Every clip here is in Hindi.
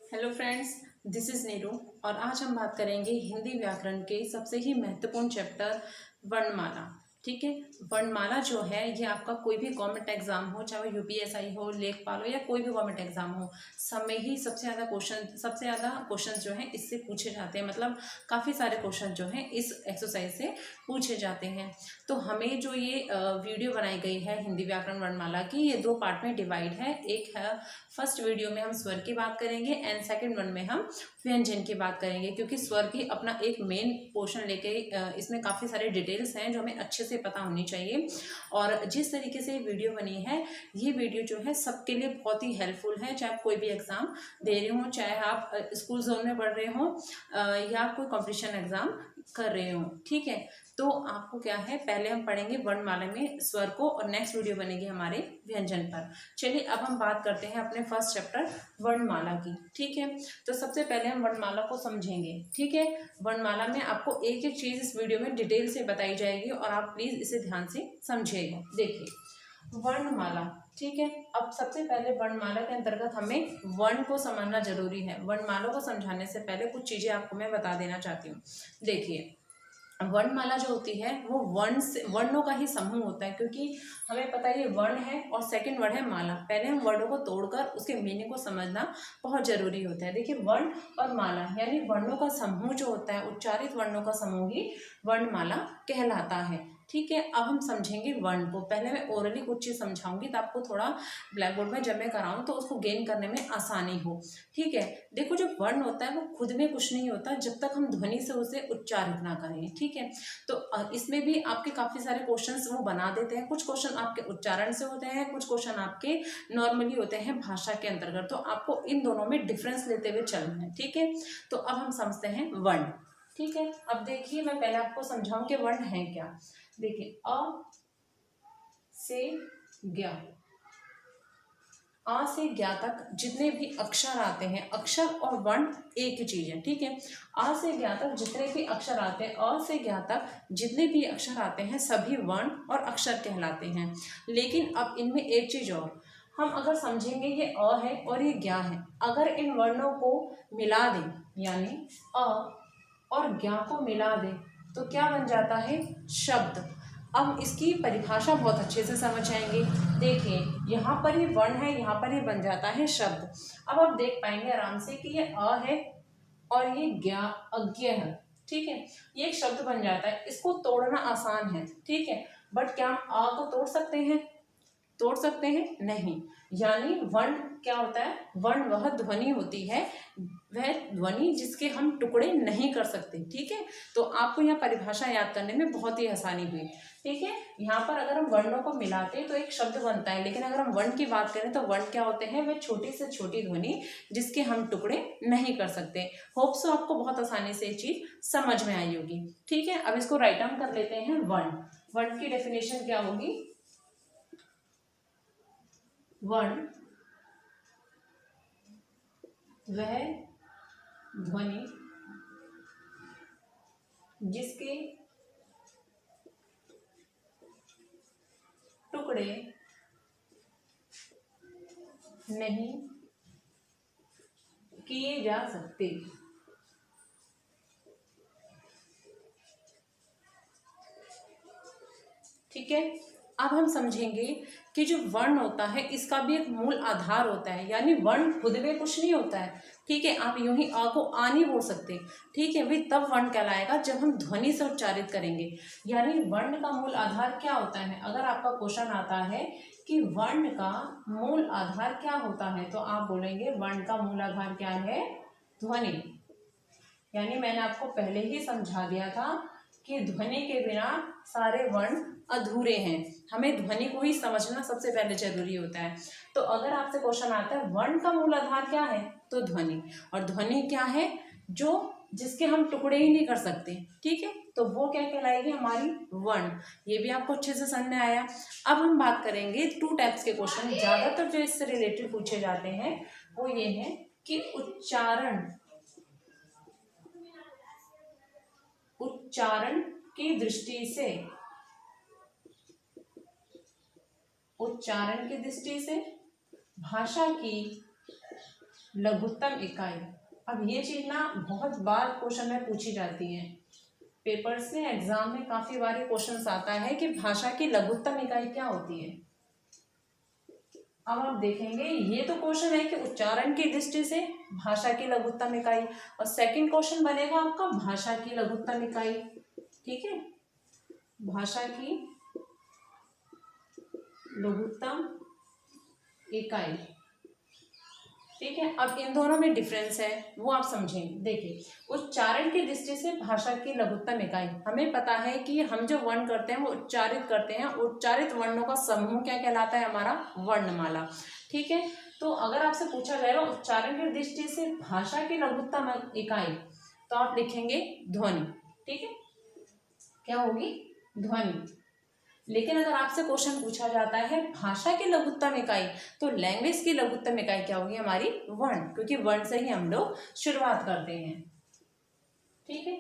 Hello friends, this is Neeru और आज हम बात करेंगे हिंदी व्याकरण के सबसे ही महत्वपूर्ण चैप्टर वर्णमाला। ठीक है। वर्णमाला जो है ये आपका कोई भी गवर्नमेंट एग्जाम हो, चाहे वो यूपीएसआई हो, लेखपाल हो या कोई भी गवर्नमेंट एग्जाम हो, सब में ही सबसे ज़्यादा क्वेश्चन जो है इससे पूछे जाते हैं। मतलब काफ़ी सारे क्वेश्चन जो हैं इस एक्सरसाइज से पूछे जाते हैं। तो हमें जो ये वीडियो बनाई गई है हिंदी व्याकरण वर्णमाला की, ये दो पार्ट में डिवाइड है। एक है फर्स्ट वीडियो में हम स्वर की बात करेंगे एंड सेकंड वन में हम व्यंजन की बात करेंगे, क्योंकि स्वर की अपना एक मेन पोर्शन लेके इसमें काफ़ी सारे डिटेल्स हैं जो हमें अच्छे से पता होनी चाहिए। और जिस तरीके से वीडियो बनी है, ये वीडियो जो है सबके लिए बहुत ही हेल्पफुल है, चाहे आप कोई भी एग्ज़ाम दे रहे हो, चाहे आप स्कूल जोन में पढ़ रहे हो या कोई कॉम्पिटिशन एग्ज़ाम कर रहे हो। ठीक है। तो आपको क्या है, पहले हम पढ़ेंगे वर्णमाला में स्वर को और नेक्स्ट वीडियो बनेगी हमारे व्यंजन पर। चलिए अब हम बात करते हैं अपने फर्स्ट चैप्टर वर्णमाला की। ठीक है। तो सबसे पहले हम वर्णमाला को समझेंगे। ठीक है। वर्णमाला में आपको एक एक चीज़ इस वीडियो में डिटेल से बताई जाएगी और आप प्लीज़ इसे ध्यान से समझिएगा। देखिए वर्णमाला। ठीक है। अब सबसे पहले वर्णमाला के अंतर्गत हमें वर्ण को समझना जरूरी है। वर्णमाला को समझाने से पहले कुछ चीज़ें आपको मैं बता देना चाहती हूँ। देखिए वर्णमाला जो होती है वो वर्णों का ही समूह होता है, क्योंकि हमें पता है ये वर्ण है और सेकंड वर्ड है माला। पहले हम वर्णों को तोड़कर उसके मीनिंग को समझना बहुत जरूरी होता है। देखिए वर्ण और माला यानी वर्णों का समूह जो होता है, उच्चारित वर्णों का समूह ही वर्णमाला कहलाता है। ठीक है। अब हम समझेंगे वर्ण को। पहले मैं ओरली कुछ चीज़ समझाऊंगी तो आपको थोड़ा ब्लैक बोर्ड में जब मैं कराऊँ तो उसको गेन करने में आसानी हो। ठीक है। देखो जो वर्ण होता है वो खुद में कुछ नहीं होता जब तक हम ध्वनि से उसे उच्चारित ना करें। ठीक है। तो इसमें भी आपके काफ़ी सारे क्वेश्चंस वो बना देते हैं। कुछ क्वेश्चन आपके उच्चारण से होते हैं, कुछ क्वेश्चन आपके नॉर्मली होते हैं भाषा के अंतर्गत। तो आपको इन दोनों में डिफरेंस लेते हुए चलना है। ठीक है। तो अब हम समझते हैं वर्ण। ठीक है। अब देखिए मैं पहले आपको समझाऊं कि वर्ण है क्या। देखिए अ से ज्ञ, आ से ज्ञा तक जितने भी अक्षर आते हैं, अक्षर और वर्ण एक ही चीज है। ठीक है। आ से ज्ञा तक जितने भी अक्षर आते हैं, अ से ज्ञा तक जितने भी अक्षर आते हैं सभी वर्ण और अक्षर कहलाते हैं। लेकिन अब इनमें एक चीज और, हम अगर समझेंगे ये अ है और ये ज्ञा है, अगर इन वर्णों को मिला दें यानी अ और ज्ञा को मिला दें तो क्या बन जाता है, शब्द। अब इसकी परिभाषा बहुत अच्छे से समझ आएंगे। देखिए यहाँ पर ये वर्ण है, यहाँ पर ये बन जाता है शब्द। अब आप देख पाएंगे आराम से कि ये अ है और ये ज्ञा अज्ञ है। ठीक है। ये एक शब्द बन जाता है, इसको तोड़ना आसान है। ठीक है। बट क्या हम अ को तोड़ सकते हैं? तोड़ सकते हैं? नहीं। यानी वर्ण क्या होता है, वर्ण वह ध्वनि होती है, वह ध्वनि जिसके हम टुकड़े नहीं कर सकते। ठीक है। तो आपको यह परिभाषा याद करने में बहुत ही आसानी हुई। ठीक है। यहाँ पर अगर हम वर्णों को मिलाते तो एक शब्द बनता है, लेकिन अगर हम वर्ण की बात करें तो वर्ण क्या होते हैं, वे छोटी से छोटी ध्वनि जिसके हम टुकड़े नहीं कर सकते। होप सो आपको बहुत आसानी से ये चीज समझ में आई होगी। ठीक है। अब इसको राइट डाउन कर लेते हैं। वर्ण, वर्ण की डेफिनेशन क्या होगी, वर्ण वह ध्वनि जिसके टुकड़े नहीं किए जा सकते। ठीक है। अब हम समझेंगे कि जो वर्ण होता है इसका भी एक मूल आधार होता है, यानी वर्ण खुद में कुछ नहीं होता है। ठीक है। आप यूं ही अ को आ नहीं बोल सकते। ठीक है भाई, तब वर्ण कहलाएगा जब हम ध्वनि से उच्चारित करेंगे। यानी वर्ण का मूल आधार क्या होता है, अगर आपका क्वेश्चन आता है कि वर्ण का मूल आधार क्या होता है, तो आप बोलेंगे वर्ण का मूल आधार क्या है, ध्वनि। यानी मैंने आपको पहले ही समझा दिया था कि ध्वनि के बिना सारे वर्ण अधूरे हैं। हमें ध्वनि को ही समझना सबसे पहले जरूरी होता है। तो अगर आपसे क्वेश्चन आता है वर्ण का मूल आधार क्या है, तो ध्वनि। और ध्वनि क्या है, जो जिसके हम टुकड़े ही नहीं कर सकते। ठीक है। तो वो क्या कहलाएगी, हमारी वर्ण। ये भी आपको अच्छे से समझ में आया। अब हम बात करेंगे टू टाइप्स के क्वेश्चन, ज्यादातर जो इससे रिलेटेड पूछे जाते हैं वो ये है कि उच्चारण की दृष्टि से, उच्चारण की दृष्टि से भाषा की लघुत्तम इकाई। अब ये चीज ना बहुत बार क्वेश्चन में पूछी जाती है, पेपर्स में एग्जाम में काफी बार क्वेश्चन आता है कि भाषा की लघुत्तम इकाई क्या होती है। अब आप देखेंगे ये तो क्वेश्चन है कि उच्चारण की दृष्टि से भाषा की लघुत्तम इकाई, और सेकंड क्वेश्चन बनेगा आपका भाषा की लघुत्तम इकाई। ठीक है, भाषा की लघुत्तम इकाई। ठीक है, अब इन दोनों में डिफरेंस है वो आप समझेंगे। देखिए, उच्चारण की दृष्टि से भाषा की लघुत्तम इकाई, हमें पता है कि हम जो वर्ण करते हैं वो उच्चारित करते हैं, उच्चारित वर्णों का समूह क्या कहलाता है, हमारा वर्णमाला। ठीक है, तो अगर आपसे पूछा जाएगा उच्चारण की दृष्टि से भाषा की लघुत्तम इकाई, तो आप लिखेंगे ध्वनि। ठीक है, क्या होगी, ध्वनि। लेकिन अगर आपसे क्वेश्चन पूछा जाता है भाषा की लघुत्तम इकाई, तो लैंग्वेज की लघुत्तम इकाई क्या होगी, हमारी वर्ण, क्योंकि वर्ण से ही हम लोग शुरुआत करते हैं। ठीक है,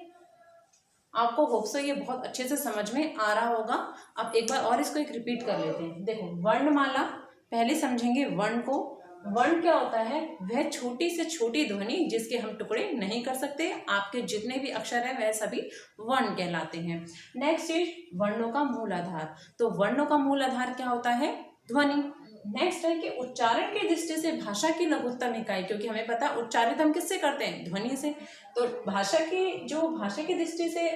आपको होप सो ये बहुत अच्छे से समझ में आ रहा होगा। अब एक बार और इसको एक रिपीट कर लेते हैं। देखो, वर्णमाला पहले समझेंगे वर्ण को। वर्ण क्या होता है, वह छोटी से छोटी ध्वनि जिसके हम टुकड़े नहीं कर सकते। आपके जितने भी अक्षर हैं वह सभी वर्ण कहलाते हैं। नेक्स्ट चीज, वर्णों का मूल आधार। तो वर्णों का मूल आधार क्या होता है, ध्वनि। नेक्स्ट है कि उच्चारण की दृष्टि से भाषा की लघुत्तम इकाई, क्योंकि हमें पता है उच्चारित हम किससे करते हैं, ध्वनि से। तो भाषा की दृष्टि से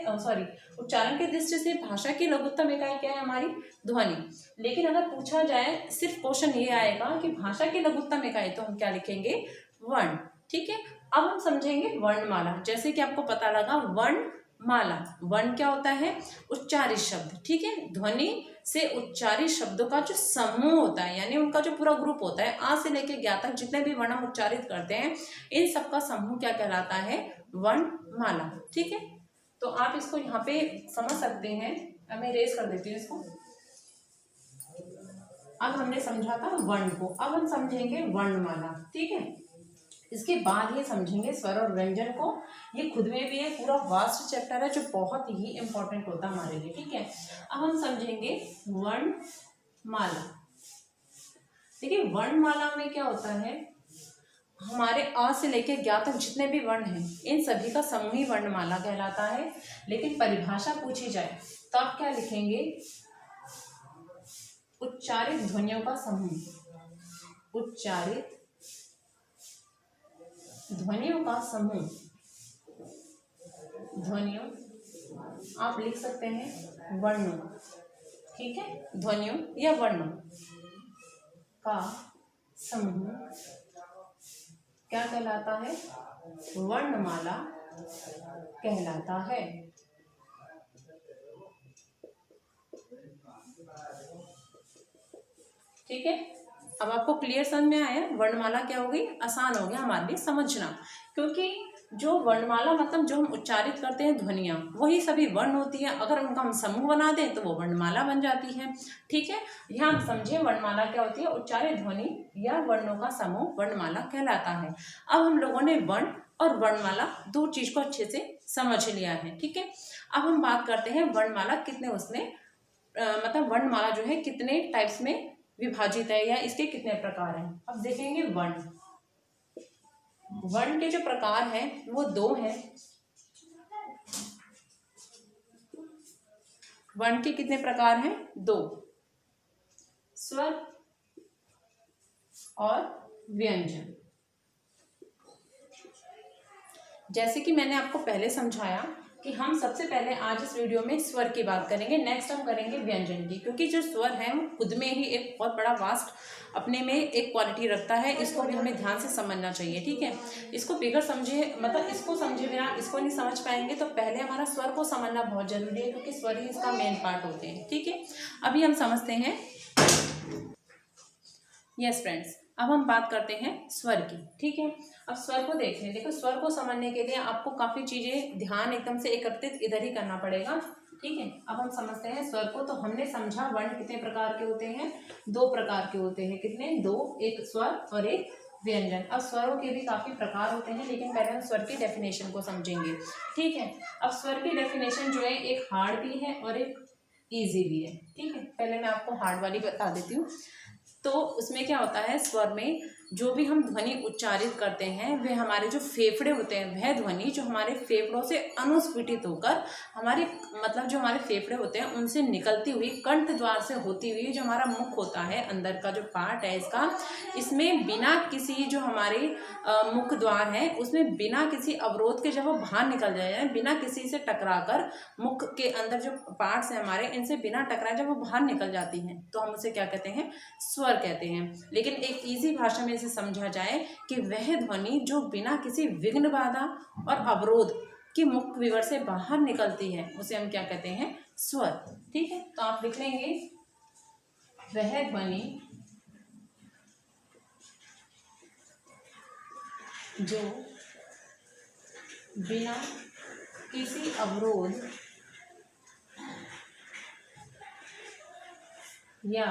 उच्चारण की दृष्टि से भाषा की लघुत्तम इकाई क्या है, हमारी ध्वनि। लेकिन अगर पूछा जाए, सिर्फ क्वेश्चन ये आएगा कि भाषा की लघुत्तम इकाई, तो हम क्या लिखेंगे, वर्ण। ठीक है, अब हम समझेंगे वर्णमाला। जैसे कि आपको पता लगा वर्णमाला, वर्ण क्या होता है, उच्चारित शब्द। ठीक है, ध्वनि से उच्चारित शब्दों का जो समूह होता है, यानी उनका जो पूरा ग्रुप होता है, आ से लेके ज्ञा तक जितने भी वर्ण हम उच्चारित करते हैं, इन सबका समूह क्या कहलाता है, वर्णमाला। ठीक है, तो आप इसको यहाँ पे समझ सकते हैं। अब मैं इरेज कर देती हूँ इसको। अब हमने समझा था वर्ण को, अब हम समझेंगे वर्णमाला। ठीक है, इसके बाद ये समझेंगे स्वर और व्यंजन को। ये खुद में भी एक पूरा वास्ट चैप्टर है जो बहुत ही इंपॉर्टेंट होता है हमारे लिए। ठीक है, अब हम समझेंगे वर्णमाला। देखिए, वर्णमाला में क्या होता है, हमारे अ से लेकर ज्ञा तक जितने भी वर्ण हैं, इन सभी का समूह ही वर्णमाला कहलाता है। लेकिन परिभाषा पूछी जाए तो आप क्या लिखेंगे, उच्चारित ध्वनियों का समूह। उच्चारित ध्वनियों का समूह। ध्वनियों आप लिख सकते हैं वर्णों। ठीक है, ध्वनियों या वर्णों का समूह क्या कहलाता है, वर्णमाला कहलाता है। ठीक है, अब आपको क्लियर समझ में आया, वर्णमाला क्या हो गई, आसान हो गया हमारे लिए समझना। क्योंकि जो वर्णमाला मतलब जो हम उच्चारित करते हैं ध्वनियाँ, वही सभी वर्ण होती है। अगर उनका हम समूह बना दें तो वो वर्णमाला बन जाती है। ठीक है, यहाँ हम समझे वर्णमाला क्या होती है, उच्चारित ध्वनि या वर्णों का समूह वर्णमाला कहलाता है। अब हम लोगों ने वर्ण और वर्णमाला दो चीज को अच्छे से समझ लिया है। ठीक है, अब हम बात करते हैं वर्णमाला कितने उसमें मतलब वर्णमाला जो है कितने टाइप्स में विभाजित है या इसके कितने प्रकार हैं। अब देखेंगे वर्ण। वर्ण के जो प्रकार हैं वो दो हैं। वर्ण के कितने प्रकार हैं, दो, स्वर और व्यंजन। जैसे कि मैंने आपको पहले समझाया कि हम सबसे पहले आज इस वीडियो में स्वर की बात करेंगे, नेक्स्ट हम करेंगे व्यंजन की। क्योंकि जो स्वर है वो खुद में ही एक बहुत बड़ा वास्ट अपने में एक क्वालिटी रखता है, इसको भी हमें ध्यान से समझना चाहिए। ठीक है, इसको बिगड़ समझे मतलब इसको समझे बिना इसको नहीं समझ पाएंगे। तो पहले हमारा स्वर को समझना बहुत जरूरी है, क्योंकि स्वर ही इसका मेन पार्ट होते हैं। ठीक है, अभी हम समझते हैं। यस फ्रेंड्स, अब हम बात करते हैं स्वर की। ठीक है, अब स्वर को देखते हैं। देखो, स्वर को समझने के लिए आपको काफ़ी चीज़ें ध्यान एकदम से एकत्रित इधर ही करना पड़ेगा। ठीक है, अब हम समझते हैं स्वर को। तो हमने समझा वर्ण कितने प्रकार के होते हैं, दो प्रकार के होते हैं। कितने, दो, एक स्वर और एक व्यंजन। अब स्वरों के भी काफ़ी प्रकार होते हैं, लेकिन पहले हम स्वर की डेफिनेशन को समझेंगे। ठीक है, अब स्वर की डेफिनेशन जो है एक हार्ड भी है और एक ईजी भी है। ठीक है, पहले मैं आपको हार्ड वाली बता देती हूँ। तो उसमें क्या होता है, स्वर में जो भी हम ध्वनि उच्चारित करते हैं वे हमारे जो फेफड़े होते हैं, वह ध्वनि जो हमारे फेफड़ों से अनुस्फुटित होकर हमारे मतलब जो हमारे फेफड़े होते हैं उनसे निकलती हुई कंठ द्वार से होती हुई जो हमारा मुख होता है, अंदर का जो पार्ट है इसका, इसमें बिना किसी जो हमारे मुख द्वार है उसमें बिना किसी अवरोध के जब वो बाहर निकल जाए, बिना किसी से टकराकर मुख के अंदर जो पार्ट्स हैं हमारे, इनसे बिना टकराए जब वो बाहर निकल जाती हैं तो हम उसे क्या कहते हैं? स्वर कहते हैं। लेकिन एक इजी भाषा में इसे समझा जाए कि वह ध्वनि जो बिना किसी विघ्न बाधा और अवरोध की मुख विवर से बाहर निकलती है उसे हम क्या कहते हैं? स्वर। ठीक है, तो आप लिख लेंगे वह ध्वनि जो बिना किसी अवरोध या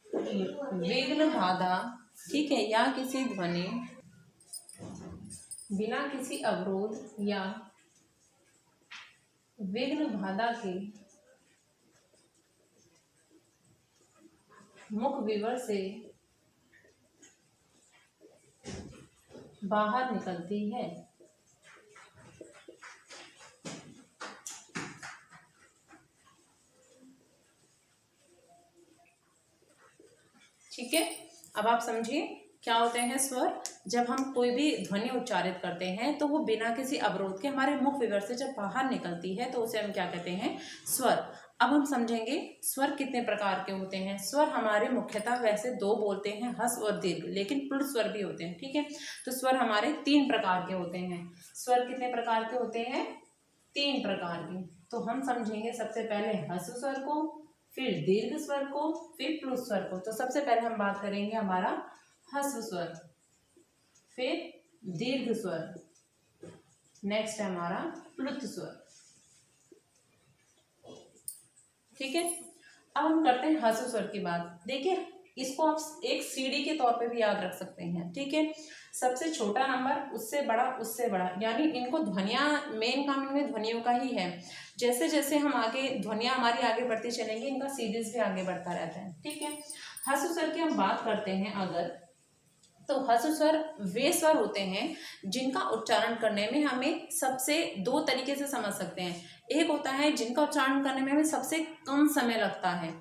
विघ्न बाधा, ठीक है, या किसी ध्वनि बिना किसी अवरोध या विघ्न बाधा के मुख विवर से बाहर निकलती है। ठीक है, अब आप समझिए क्या होते हैं स्वर। जब हम कोई भी ध्वनि उच्चारित करते हैं तो वो बिना किसी अवरोध के हमारे मुख विवर से जब बाहर निकलती है तो उसे हम क्या कहते हैं? स्वर। अब हम समझेंगे स्वर कितने प्रकार के होते हैं। स्वर हमारे मुख्यतः वैसे दो बोलते हैं, ह्रस्व और दीर्घ, लेकिन प्लुत स्वर भी होते हैं। ठीक है, तो स्वर हमारे 3 प्रकार के होते हैं। स्वर कितने प्रकार के होते हैं? 3 प्रकार के। तो हम समझेंगे सबसे पहले ह्रस्व स्वर को, फिर दीर्घ स्वर को, फिर प्लुत स्वर को। तो सबसे पहले हम बात करेंगे हमारा ह्रस्व स्वर, फिर दीर्घ स्वर, नेक्स्ट है हमारा प्लुत स्वर। ठीक है, अब हम करते हैं ह्रस्व स्वर की बात। देखिए इसको आप एक सीढ़ी के तौर पे भी याद रख सकते हैं। ठीक है, सबसे छोटा नंबर, उससे बड़ा, उससे बड़ा, यानी इनको ध्वनियाँ, मेन काम इनमें ध्वनियों का ही है। जैसे जैसे हम आगे ध्वनियाँ हमारी आगे बढ़ती चलेंगी, इनका सीरीज भी आगे बढ़ता रहता है। ठीक है, ह्रस्व स्वर की हम बात करते हैं अगर, तो ह्रस्व स्वर वे स्वर होते हैं जिनका उच्चारण करने में हमें सबसे 2 तरीके से समझ सकते हैं। एक होता है जिनका उच्चारण करने में हमें सबसे कम समय लगता है।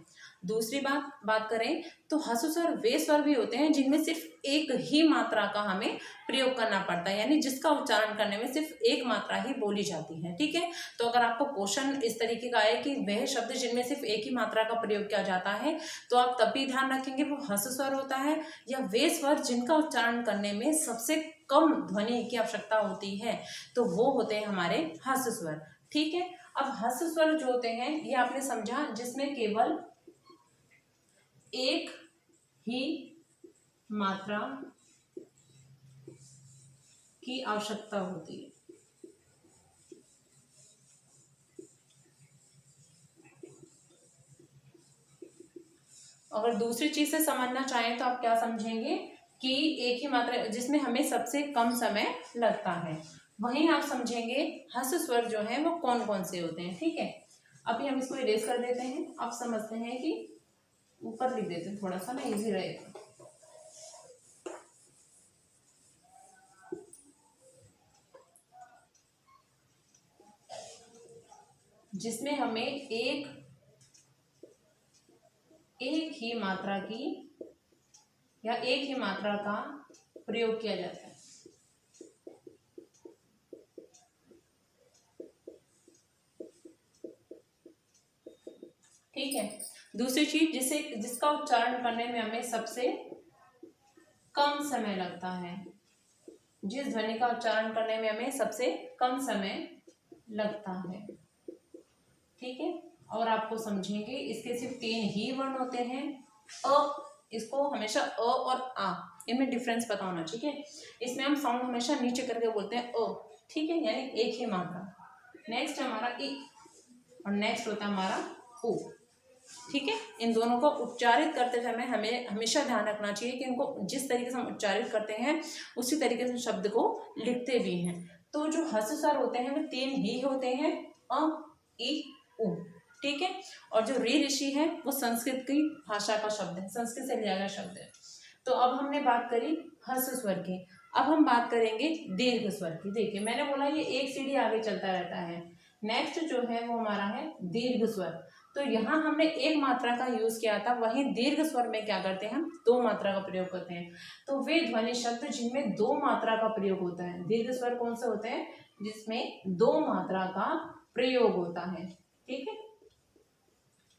दूसरी बात करें तो ह्रस्व स्वर वे स्वर भी होते हैं जिनमें सिर्फ एक ही मात्रा का हमें प्रयोग करना पड़ता है, यानी जिसका उच्चारण करने में सिर्फ एक मात्रा ही बोली जाती है। ठीक है, तो अगर आपको क्वेश्चन इस तरीके का है कि वह शब्द जिनमें सिर्फ एक ही मात्रा का प्रयोग किया जाता है, तो आप तब भी ध्यान रखेंगे वो ह्रस्व स्वर होता है, या वे स्वर जिनका उच्चारण करने में सबसे कम ध्वनि की आवश्यकता होती है, तो वो होते हैं हमारे ह्रस्व स्वर। ठीक है, अब ह्रस्व स्वर जो होते हैं ये आपने समझा जिसमें केवल एक ही मात्रा की आवश्यकता होती है। अगर दूसरी चीज से समझना चाहें तो आप क्या समझेंगे कि एक ही मात्रा जिसमें हमें सबसे कम समय लगता है, वहीं आप समझेंगे ह्रस्व स्वर जो है वो कौन कौन से होते हैं। ठीक है, अभी हम इसको इरेज कर देते हैं। आप समझते हैं कि ऊपर लिख देते हैं, थोड़ा सा ना इजी रहेगा। जिसमें हमें एक ही मात्रा की या एक ही मात्रा का प्रयोग किया जाता है। ठीक है, दूसरी चीज जिसका उच्चारण करने में हमें सबसे कम समय लगता है, जिस ध्वनि का उच्चारण करने में हमें सबसे कम समय लगता है। ठीक है, और आपको समझेंगे इसके सिर्फ 3 ही वर्ण होते हैं। इसको हमेशा और आ, इनमें डिफरेंस पता होना। ठीक है, इसमें हम साउंड हमेशा नीचे करके बोलते हैं ठीक है, यानी एक ही मात्रा। नेक्स्ट हमारा ई और नेक्स्ट होता है हमारा ऊ। ठीक है, इन दोनों को उच्चारित करते समय हमें हमेशा ध्यान रखना चाहिए कि इनको जिस तरीके से हम उच्चारित करते हैं उसी तरीके से शब्द को लिखते भी हैं। तो जो ह्रस्व स्वर होते हैं वे 3 ही होते हैं, अ, ई, उ। ठीक है, और जो री ऋषि है वो संस्कृत की भाषा का शब्द है, संस्कृत से लिया गया शब्द है। तो अब हमने बात करी ह्रस्व स्वर की, अब हम बात करेंगे दीर्घ स्वर की। देखिए मैंने बोला ये एक सीढ़ी आगे चलता रहता है। नेक्स्ट जो है वो हमारा है दीर्घ स्वर। तो यहाँ हमने एक मात्रा का यूज किया था, वहीं दीर्घ स्वर में क्या करते हैं हम दो मात्रा का प्रयोग करते हैं। तो वे ध्वनि शब्द जिनमें दो मात्रा का प्रयोग होता है, दीर्घ स्वर कौन से होते हैं जिसमें दो मात्रा का प्रयोग होता है। ठीक है,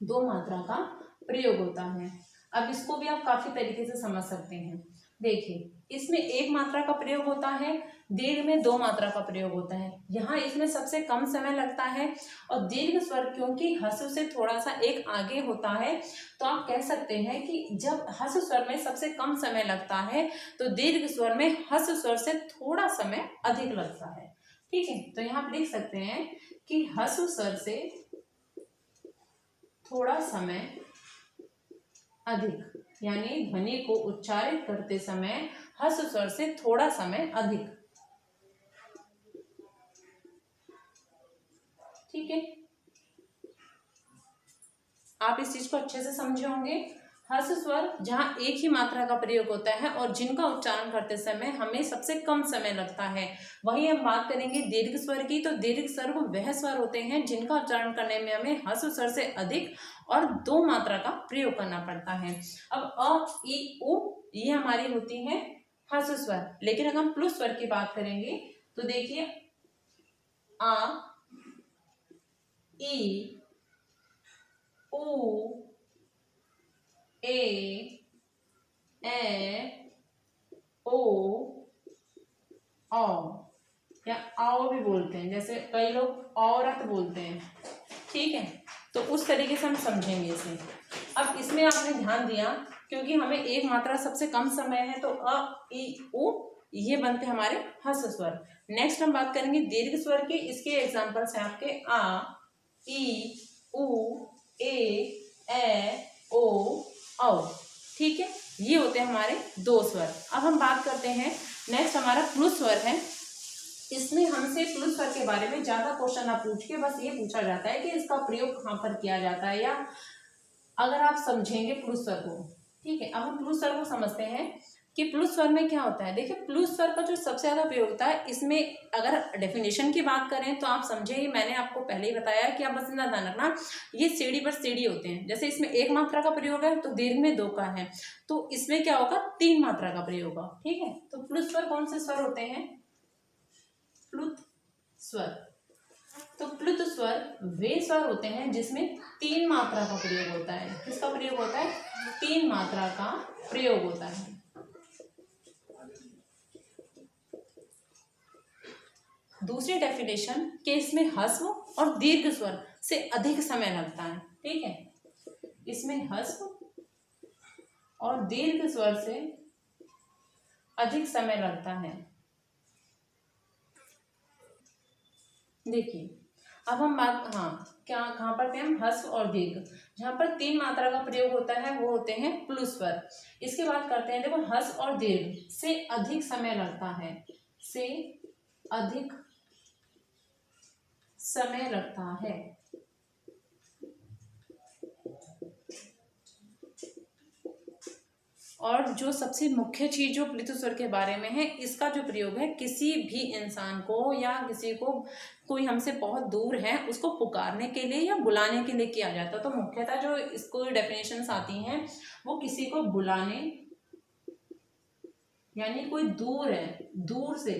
दो मात्रा का प्रयोग होता है। अब इसको भी आप काफी तरीके से समझ सकते हैं। देखिए इसमें एक मात्रा का प्रयोग होता है, दीर्घ में दो मात्रा का प्रयोग होता है। यहाँ इसमें सबसे कम समय लगता है और दीर्घ स्वर क्योंकि ह्रस्व से थोड़ा सा एक आगे होता है, तो आप कह सकते हैं कि जब ह्रस्व स्वर में सबसे कम समय लगता है तो दीर्घ स्वर में ह्रस्व स्वर से थोड़ा समय अधिक लगता है। ठीक है, तो यहाँ आप लिख सकते हैं कि ह्रस्व स्वर से थोड़ा समय अधिक, यानी ध्वनि को उच्चारित करते समय ह्रस्व स्वर से थोड़ा समय अधिक। ठीक है, आप इस चीज को अच्छे से समझे होंगे। ह्रस्व स्वर जहां एक ही मात्रा का प्रयोग होता है और जिनका उच्चारण करते समय हमें सबसे कम समय लगता है। वही हम बात करेंगे दीर्घ स्वर की। तो दीर्घ स्वर वह स्वर होते हैं जिनका उच्चारण करने में हमें ह्रस्व स्वर से अधिक और दो मात्रा का प्रयोग करना पड़ता है। अब अ, ई, उ ये हमारी होती है ह्रस्व स्वर। लेकिन अगर हम प्लुत स्वर की बात करेंगे तो देखिए आ, ई, उ, ए, ओ, औ या आओ भी बोलते हैं, जैसे कई लोग औरत बोलते हैं। ठीक है, तो उस तरीके से हम समझेंगे इसे। अब इसमें आपने ध्यान दिया क्योंकि हमें एक मात्रा सबसे कम समय है, तो अ, ई, उ ये बनते हैं हमारे ह्रस्व स्वर। नेक्स्ट हम बात करेंगे दीर्घ स्वर की। इसके एग्जांपल्स हैं आपके आ, ई, उ, ए, ओ, औ। ठीक है, ये होते हैं हमारे दो स्वर। अब हम बात करते हैं नेक्स्ट हमारा प्लुत स्वर है। इसमें हमसे प्लुत स्वर के बारे में ज्यादा क्वेश्चन ना पूछ के बस ये पूछा जाता है कि इसका प्रयोग कहाँ पर किया जाता है, या अगर आप समझेंगे प्लुत स्वर को। ठीक है, अब हम प्लुत स्वर को समझते हैं कि प्लुत स्वर में क्या होता है। देखिए प्लुत स्वर का जो सबसे ज्यादा प्रयोग होता है, इसमें अगर डेफिनेशन की बात करें तो आप समझे, मैंने आपको पहले ही बताया कि आप बस इतना ध्यान रखना, ये सीढ़ी पर सीढ़ी होते हैं। जैसे इसमें एक मात्रा का प्रयोग है तो दीर्घ में दो का है, तो इसमें क्या होगा तीन मात्रा का प्रयोग होगा। ठीक है, तो प्लुत स्वर कौन से स्वर होते हैं, प्लुत स्वर। तो प्लुत स्वर वे स्वर होते हैं जिसमें तीन मात्रा का प्रयोग होता है। किसका प्रयोग होता है, तीन मात्रा का प्रयोग होता है। दूसरी डेफिनेशन कि इसमें ह्रस्व और दीर्घ स्वर से अधिक समय लगता है। ठीक है, इसमें ह्रस्व और दीर्घ स्वर से अधिक समय लगता है। देखिए अब हम बात क्या कहाँ पर थे हम, ह्रस्व और दीर्घ, जहाँ पर तीन मात्रा का प्रयोग होता है वो होते हैं प्लुत स्वर। इसके बाद करते हैं, देखो ह्रस्व और दीर्घ से अधिक समय लगता है, से अधिक समय लगता है। और जो सबसे मुख्य चीज जो प्लुत स्वर के बारे में है, इसका जो प्रयोग है किसी भी इंसान को या किसी को, कोई हमसे बहुत दूर है उसको पुकारने के लिए या बुलाने के लिए किया जाता है। तो मुख्यतः जो इसको डेफिनेशंस आती हैं वो किसी को बुलाने, यानी कोई दूर है, दूर से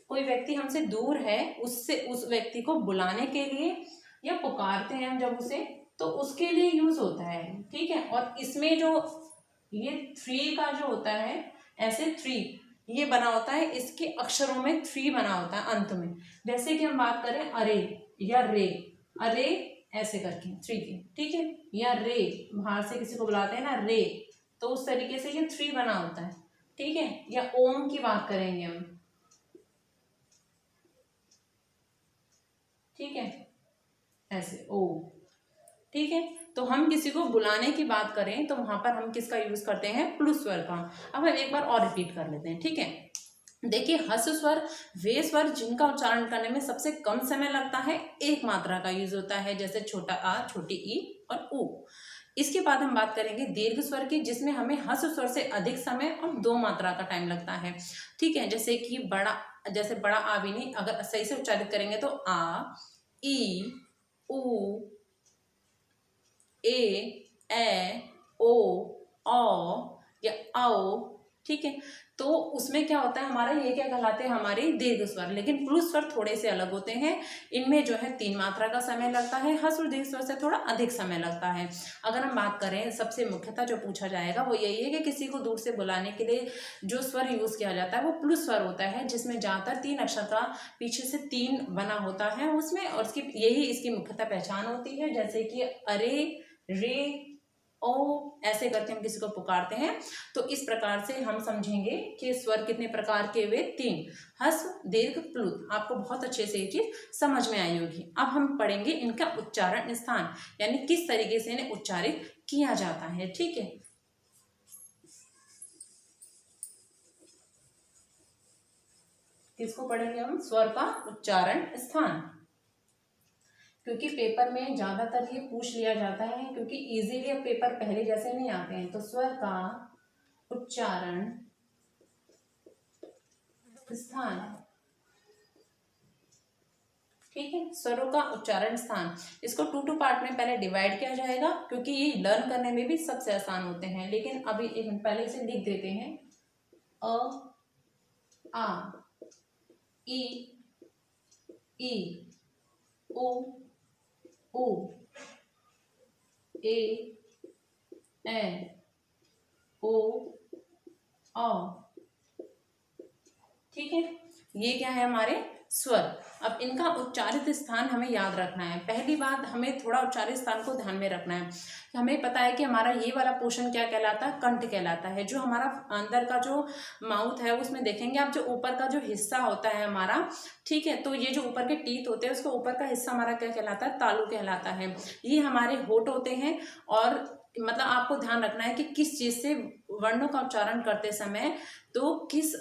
कोई व्यक्ति हमसे दूर है, उससे उस व्यक्ति को बुलाने के लिए या पुकारते हैं हम जब उसे, तो उसके लिए यूज होता है। ठीक है, और इसमें जो ये थ्री का जो होता है, ऐसे थ्री ये बना होता है, इसके अक्षरों में थ्री बना होता है अंत में। जैसे कि हम बात करें अरे या रे, अरे ऐसे करके थ्री की। ठीक है, या रे बाहर से किसी को बुलाते हैं ना रे, तो उस तरीके से ये थ्री बना होता है। ठीक है, या ओम की बात करेंगे हम। ठीक है, ऐसे ओ। ठीक है, तो हम किसी को बुलाने की बात करें तो वहां पर हम किसका यूज करते हैं, प्लुत स्वर का। अब हम एक बार और रिपीट कर लेते हैं। ठीक है, देखिए ह्रस्व स्वर वे स्वर जिनका उच्चारण करने में सबसे कम समय लगता है, एक मात्रा का यूज होता है, जैसे छोटा आ, छोटी ई और उ। इसके बाद हम बात करेंगे दीर्घ स्वर की, जिसमें हमें ह्रस्व स्वर से अधिक समय और 2 मात्रा का टाइम लगता है। ठीक है, जैसे कि जैसे बड़ा आ भी नहीं, अगर सही से उच्चारित करेंगे तो आ, ई, उ, ए, ओ, या आओ। ठीक है, तो उसमें क्या होता है हमारा, ये क्या कहलाते हैं हमारे दीर्घ स्वर। लेकिन प्लुत स्वर थोड़े से अलग होते हैं, इनमें जो है 3 मात्रा का समय लगता है, ह्रस्व दीर्घ स्वर से थोड़ा अधिक समय लगता है। अगर हम बात करें, सबसे मुख्यतः जो पूछा जाएगा वो यही है कि किसी को दूर से बुलाने के लिए जो स्वर यूज किया जाता है वो प्लुत स्वर होता है, जिसमें ज्यादातर 3 अक्षर का पीछे से 3 बना होता है उसमें, और यही इसकी मुख्यतः पहचान होती है। जैसे कि अरे, रे, ओ, ऐसे करके हम किसी को पुकारते हैं। तो इस प्रकार से हम समझेंगे कि स्वर कितने प्रकार के हुए, 3, ह्रस्व, दीर्घ, प्लुत। आपको बहुत अच्छे से ये चीज समझ में आई होगी। अब हम पढ़ेंगे इनका उच्चारण स्थान, यानी किस तरीके से इन्हें उच्चारित किया जाता है। ठीक है, किसको पढ़ेंगे हम, स्वर का उच्चारण स्थान, क्योंकि पेपर में ज्यादातर ये पूछ लिया जाता है, क्योंकि इजीली अब पेपर पहले जैसे नहीं आते हैं। तो स्वर का उच्चारण स्थान, ठीक है, स्वरों का उच्चारण स्थान, इसको 2 पार्ट में पहले डिवाइड किया जाएगा, क्योंकि ये लर्न करने में भी सबसे आसान होते हैं। लेकिन अभी एक मिनट पहले इसे लिख देते हैं। अ, आ, ई, उ, ए, ओ, औ। ठीक है, ये क्या है हमारे स्वर। अब इनका उच्चारित स्थान हमें याद रखना है। पहली बात, हमें थोड़ा उच्चारित स्थान को ध्यान में रखना है। हमें पता है कि हमारा ये वाला पोर्शन क्या कहलाता है, कंठ कहलाता है। जो हमारा अंदर का जो माउथ है उसमें देखेंगे आप, जो ऊपर का जो हिस्सा होता है हमारा, ठीक है, तो ये जो ऊपर के टीथ होते हैं उसको ऊपर का हिस्सा हमारा क्या कहलाता है, तालु कहलाता है। ये हमारे होंठ होते हैं, और मतलब आपको ध्यान रखना है कि किस चीज से वर्णों का उच्चारण करते समय, तो किस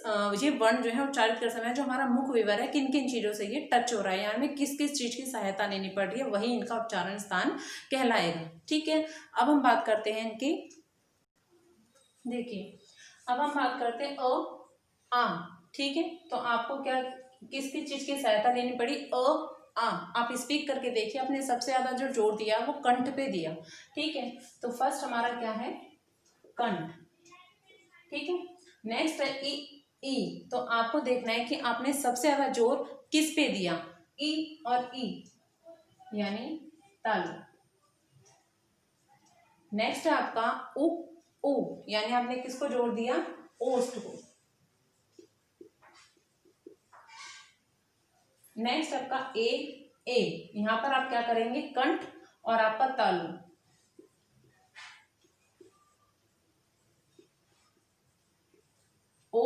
ये वर्ण जो है उच्चारित करते समय जो हमारा मुख विवर है, किन किन चीजों से ये टच हो रहा है, यानी किस किस चीज की सहायता लेनी पड़ रही है, वही इनका उच्चारण स्थान कहलाएगा। ठीक है, अब हम बात करते हैं इनकी, देखिए अब हम बात करते हैं आ। ठीक है, तो आपको क्या किस किस चीज की सहायता लेनी पड़ी, आ। आप स्पीक करके देखिए, आपने सबसे ज्यादा जो जोर दिया वो कंठ पे दिया। ठीक है, तो फर्स्ट हमारा क्या है, कंठ। ठीक है, नेक्स्ट है ई। तो आपको देखना है कि आपने सबसे ज्यादा जोर किस पे दिया, ई और ई, यानी तालु। नेक्स्ट है आपका उ, यानी आपने किसको जोर दिया, ओष्ठ को। नेक्स्ट आपका ए, यहां पर आप क्या करेंगे, कंठ और आपका तालु। ओ,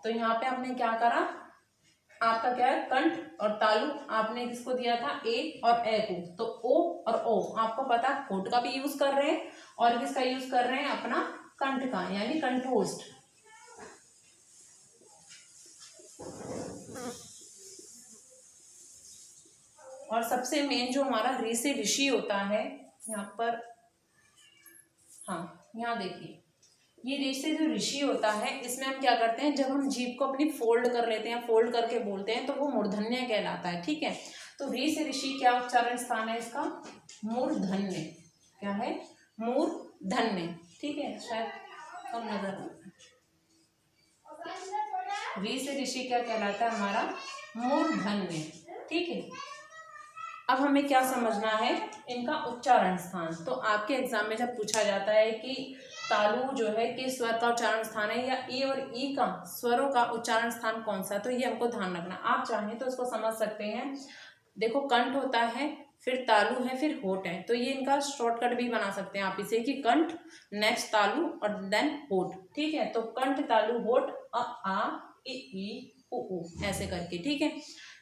तो यहाँ पे आपने क्या करा, आपका क्या है, कंठ और तालु, आपने किसको दिया था, ए और ए को। तो ओ और ओ आपको पता, होंठ का भी यूज कर रहे हैं और किसका यूज कर रहे हैं, अपना कंठ का, यानी कंठोष्ठ। और सबसे मेन जो हमारा ऋ से ऋषि होता है यहाँ पर, हाँ यहाँ देखिए, ये ऋ से जो ऋषि होता है, इसमें हम क्या करते हैं, जब हम जीभ को अपनी फोल्ड कर लेते हैं, फोल्ड करके बोलते हैं, तो वो मूर्धन्य कहलाता है। ठीक है, तो ऋ से ऋषि क्या उच्चारण स्थान है इसका, मूर्धन्य। क्या है, मूर्धन्य। ठीक है, शायद कम नजर, ऋ से ऋषि क्या कहलाता है हमारा, मूर्धन्य। ठीक है, अब हमें क्या समझना है, इनका उच्चारण स्थान। तो आपके एग्जाम में जब पूछा जाता है कि तालु जो है किस स्वर का उच्चारण स्थान है, या ई और ई का स्वरों का उच्चारण स्थान कौन सा, तो ये हमको ध्यान रखना। आप चाहें तो इसको समझ सकते हैं, देखो कंठ होता है, फिर तालु है, फिर होठ है, तो ये इनका शॉर्टकट भी बना सकते हैं आप इसे, कि कंठ, नेक्स्ट तालु और देन होठ। ठीक है, तो कंठ, तालु, होठ, आ, ई, उ, ऐसे करके। ठीक है,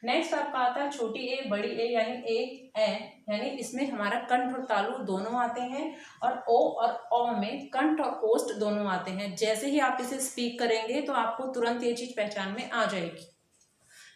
नेक्स्ट आपका आता है छोटी ए, बड़ी ए, यानी ए, यानी इसमें हमारा कंठ और तालु दोनों आते हैं, और ओ और औ में कंठ और ओष्ठ दोनों आते हैं। जैसे ही आप इसे स्पीक करेंगे तो आपको तुरंत ये चीज पहचान में आ जाएगी।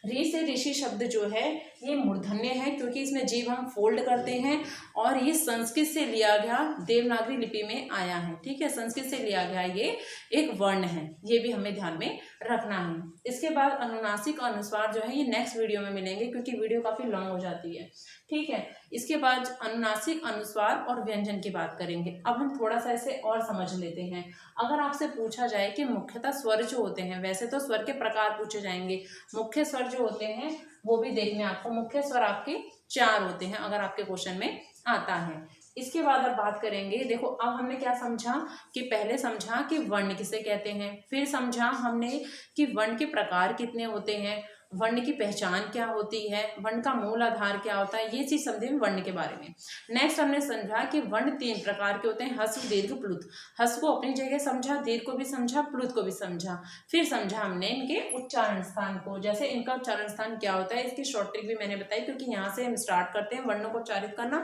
री से ऋषि शब्द जो है ये मूर्धन्य है क्योंकि इसमें जीव हम फोल्ड करते हैं और ये संस्कृत से लिया गया देवनागरी लिपि में आया है। ठीक है, संस्कृत से लिया गया ये एक वर्ण है, ये भी हमें ध्यान में रखना है। इसके बाद अनुनासिक अनुस्वार जो है ये नेक्स्ट वीडियो में मिलेंगे क्योंकि वीडियो काफ़ी लॉन्ग हो जाती है। ठीक है, इसके बाद अनुनासिक अनुस्वार और व्यंजन की बात करेंगे। अब हम थोड़ा सा इसे और समझ लेते हैं। अगर आपसे पूछा जाए कि मुख्यतः स्वर जो होते हैं, वैसे तो स्वर के प्रकार पूछे जाएंगे, मुख्य स्वर जो होते हैं वो भी देखने आपको, मुख्य स्वर आपके 4 होते हैं अगर आपके क्वेश्चन में आता है। इसके बाद अब बात करेंगे, देखो अब हमने क्या समझा कि पहले समझा कि वर्ण किसे कहते हैं, फिर समझा हमने कि वर्ण के प्रकार कितने होते हैं, वर्ण की पहचान क्या होती है, वर्ण का मूल आधार क्या होता है, ये चीज समझे वर्ण के बारे में। नेक्स्ट हमने समझा कि वर्ण 3 प्रकार के होते हैं, ह्रस्व दीर्घ प्लुत। ह्रस्व को अपनी जगह समझा, दीर्घ को भी समझा, प्लुत को भी समझा। फिर समझा हमने इनके उच्चारण स्थान को, जैसे इनका उच्चारण स्थान क्या होता है, इसकी शॉर्ट ट्रिक भी मैंने बताई क्योंकि यहाँ से हम स्टार्ट करते हैं वर्णों को उच्चारित करना।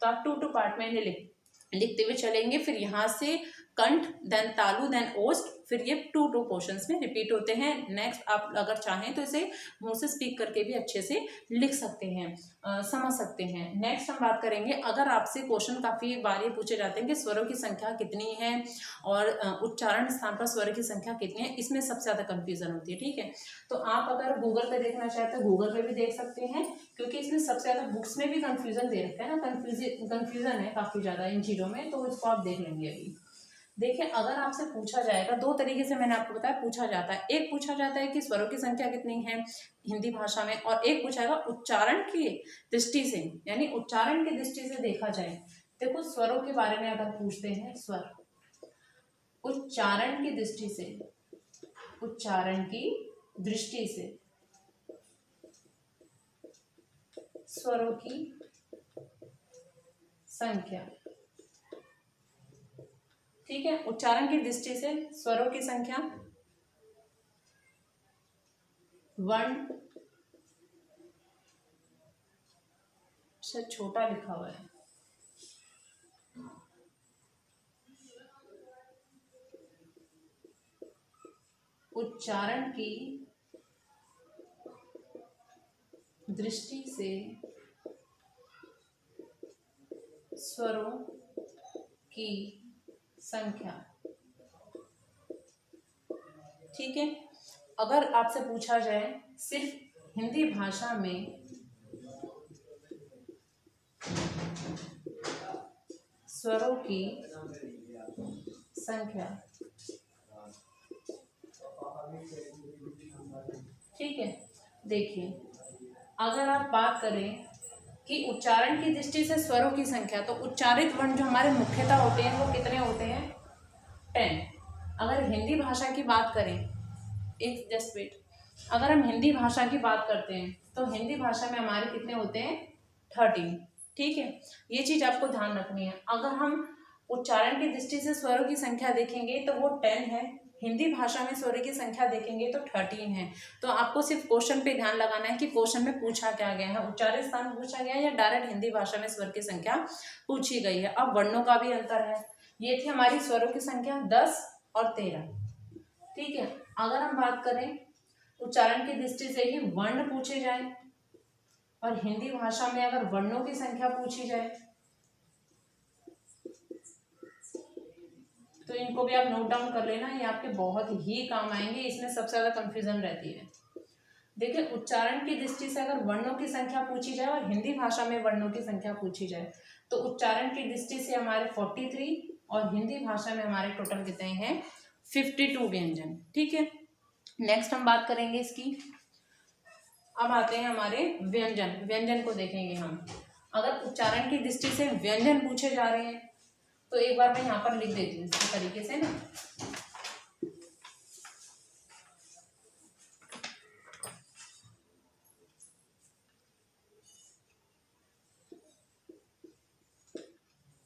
तो आप 2 पार्ट में लिखते हुए चलेंगे, फिर यहाँ से कंठ, देन तालु, देन ओष्ठ, फिर ये 2 पोर्शंस में रिपीट होते हैं। नेक्स्ट आप अगर चाहें तो इसे मुंह से स्पीक करके भी अच्छे से लिख सकते हैं, समझ सकते हैं। नेक्स्ट हम बात करेंगे, अगर आपसे क्वेश्चन काफ़ी बार ये पूछे जाते हैं कि स्वरों की संख्या कितनी है और उच्चारण स्थान पर स्वरों की संख्या कितनी है, इसमें सबसे ज़्यादा कंफ्यूजन होती है। ठीक है, तो आप अगर गूगल पे देखना चाहते हो गूगल पे भी देख सकते हैं क्योंकि इसमें सबसे ज़्यादा बुक्स में भी कंफ्यूजन दे रखा है ना, कंफ्यूजन है काफ़ी ज़्यादा इन चीज़ों में, तो इसको आप देख लेंगे। अभी देखिए, अगर आपसे पूछा जाएगा 2 तरीके से, मैंने आपको बताया पूछा जाता है। एक पूछा जाता है कि स्वरों की संख्या कितनी है हिंदी भाषा में, और एक पूछा जाएगा उच्चारण की दृष्टि से, यानी उच्चारण की दृष्टि से देखा जाए। देखो स्वरों के बारे में अगर पूछते हैं, स्वर उच्चारण की दृष्टि से, उच्चारण की दृष्टि से स्वरों की संख्या, ठीक है, उच्चारण की दृष्टि से स्वरों की संख्या, वर्ण से छोटा लिखा हुआ है, उच्चारण की दृष्टि से स्वरों की संख्या। ठीक है, अगर आपसे पूछा जाए सिर्फ हिंदी भाषा में स्वरों की संख्या, ठीक है, देखिए अगर आप बात करें कि उच्चारण की दृष्टि से स्वरों की संख्या, तो उच्चारित वर्ण जो हमारे मुख्यतः होते हैं वो कितने होते हैं, 10। अगर हिंदी भाषा की बात करें, एक जस्ट वेट, अगर हम हिंदी भाषा की बात करते हैं तो हिंदी भाषा में हमारे कितने होते हैं, 13। ठीक है, ये चीज आपको ध्यान रखनी है। अगर हम उच्चारण की दृष्टि से स्वरों की संख्या देखेंगे तो वो 10 है, हिंदी भाषा में स्वरों की संख्या देखेंगे तो 13 है। तो आपको सिर्फ क्वेश्चन पे ध्यान लगाना है कि क्वेश्चन में पूछा क्या गया है, उच्चारित स्थान पूछा गया है या डायरेक्ट हिंदी भाषा में स्वर की संख्या पूछी गई है। अब वर्णों का भी अंतर है, ये थी हमारी स्वरों की संख्या 10 और 13। ठीक है, अगर हम बात करें उच्चारण की दृष्टि से ही वर्ण पूछे जाए और हिंदी भाषा में अगर वर्णों की संख्या पूछी जाए तो इनको भी आप नोट डाउन कर लेना, ये आपके बहुत ही काम आएंगे, इसमें सबसे ज्यादा कंफ्यूजन रहती है। देखिए, उच्चारण की दृष्टि से अगर वर्णों की संख्या पूछी जाए और हिंदी भाषा में वर्णों की संख्या पूछी जाए तो उच्चारण की दृष्टि से हमारे 43 और हिंदी भाषा में हमारे टोटल कितने हैं, 52 व्यंजन। ठीक है, नेक्स्ट हम बात करेंगे इसकी। अब आते हैं हमारे व्यंजन, व्यंजन को देखेंगे हम। अगर उच्चारण की दृष्टि से व्यंजन पूछे जा रहे हैं तो एक बार मैं यहाँ पर लिख देती हूँ इस तरीके से ना,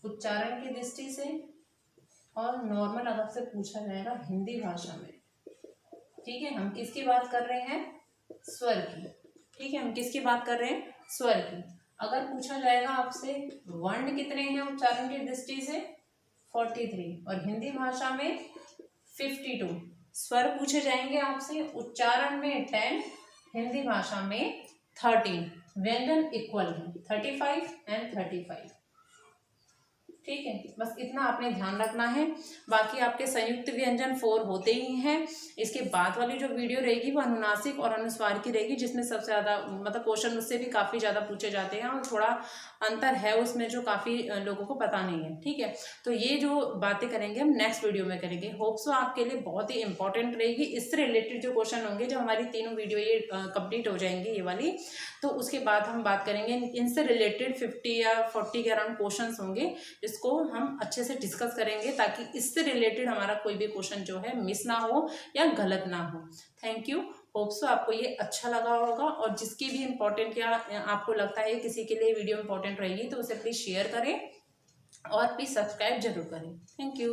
उच्चारण की दृष्टि से और नॉर्मल अगर से पूछा जाएगा हिंदी भाषा में। ठीक है, हम किसकी बात कर रहे हैं, स्वर की। ठीक है, हम किसकी बात कर रहे हैं, स्वर की। अगर पूछा जाएगा आपसे वर्ण कितने हैं उच्चारण की दृष्टि से, 43 और हिंदी भाषा में 52। स्वर पूछे जाएंगे आपसे, उच्चारण में 10 हिंदी भाषा में 13 व्यंजन इक्वल है 35 एंड 35। ठीक है, बस इतना आपने ध्यान रखना है। बाकी आपके संयुक्त व्यंजन 4 होते ही हैं। इसके बाद वाली जो वीडियो रहेगी वो अनुनासिक और अनुस्वार की रहेगी, जिसमें सबसे ज़्यादा मतलब क्वेश्चन उससे भी काफ़ी ज़्यादा पूछे जाते हैं और थोड़ा अंतर है उसमें जो काफ़ी लोगों को पता नहीं है। ठीक है, तो ये जो बातें करेंगे हम नेक्स्ट वीडियो में करेंगे। होप सो आपके लिए बहुत ही इंपॉर्टेंट रहेगी। इससे रिलेटेड जो क्वेश्चन होंगे, जब हमारी तीनों वीडियो ये कंप्लीट हो जाएंगी ये वाली, तो उसके बाद हम बात करेंगे इनसे रिलेटेड 50 या 40 के अराउंड क्वेश्चन होंगे, इसको हम अच्छे से डिस्कस करेंगे ताकि इससे रिलेटेड हमारा कोई भी क्वेश्चन जो है मिस ना हो या गलत ना हो। Thank you. होप सो आपको ये अच्छा लगा होगा, और जिसकी भी इम्पोर्टेंट या आपको लगता है किसी के लिए वीडियो इम्पोर्टेंट रहेगी तो उसे प्लीज़ शेयर करें और प्लीज़ सब्सक्राइब जरूर करें। Thank you.